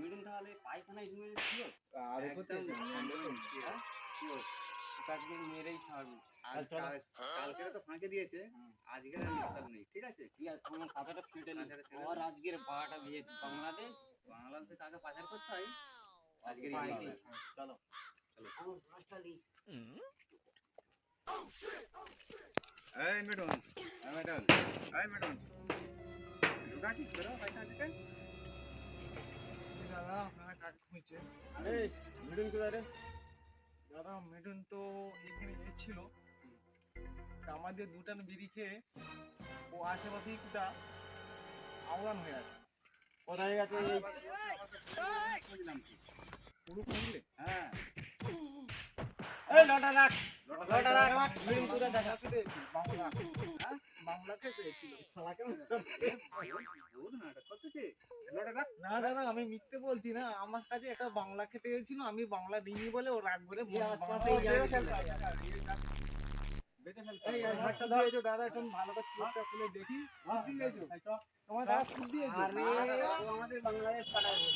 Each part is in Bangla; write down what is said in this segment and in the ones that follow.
মিঠুন তাহলে পায়খানায় ঢুকে শিওর? আর করতে শিওর তাকে মেরেই ছাড়বো। কালকে তো ফাঁকে দিয়েছে, আজকের আর নিস্তার নেই। ঠিক আছে, ঠিক আছে, তোমার কথাটা ছেড়ে নি। আর আজকের বারোটা বিয়ে বাংলাদেশে কাকে পাচার করতে হয় আজকের চলো চলো। আমার পাঁচটা লিস্ট। এই মিঠুন, ঢুকাছিস বেরো পায়খানা থেকে। দাদা আপনারা কাকে খুঁজছে? এই মিঠুন কোথায় রে? দাদা মিঠুন তো এখানে এসেছিল, আমাদের দুটান বিড়ি খেয়ে ও আশেপাশেই কোথা আওয়ান হয়ে আছে। কোথায় গেছে? পুরো খুঁজলে? হ্যাঁ, এই লটা রাখ, লটা রাখ। মিঠুন কোথায় দেখা? বাংলা, বাংলাকে পেয়েছিল। না দাদা আমি মিথ্যে বলছি না, আমার কাছে একটা বাংলা খেতে গেছিল, আমি বাংলা দিইনি বলে ও রাগ করে দাদা একটু ভালো করে চোখটা খুলে দেখি। তোমার দাদা ফুল দিয়েছে। আমাদের বাংলাদেশ পাঠাবে।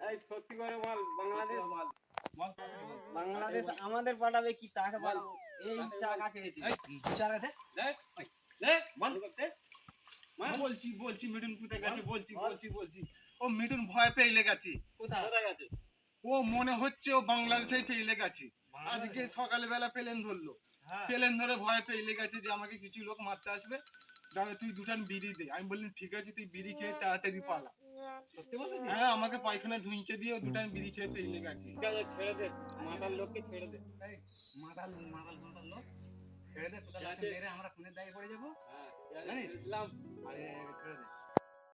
এই সত্যি করে বল, বাংলাদেশ আমাদের পাঠাবে কি তাকে বল। এই টাকা খেয়েছি। বলছি মিঠুন কোথায় গেছে, বলছি ও মিঠুন ভয় পেয়ে গেছে। কোথায় গেছে? ও মনে হচ্ছে ও বাংলাদেশেই পেয়ে গেছে। আজকে সকালবেলা প্লেন ধরলো, প্লেন ধরে ভয় পেয়ে গেছে যে আমাকে কিছু লোক মারতে আসবে, দাদা তুই দুটান বিড়ি দে। আমি বললাম ঠিক আছে, তুই বিড়ি খেয়ে তাড়াতাড়ি পালা। হ্যাঁ, আমাকে পায়খানা ধুইতে দিয়ে দুটান বিড়ি খেয়ে পেয়ে গেছে। ঠিক আছে, ছেড়ে দে, মাতাল লোককে ছেড়ে দে। মাতাল লোক ছেড়ে দে, কোথাও মেরে আমরা খুনের দায়ে পড়ে যাবো। জানিস? আরে ছেড়ে দে।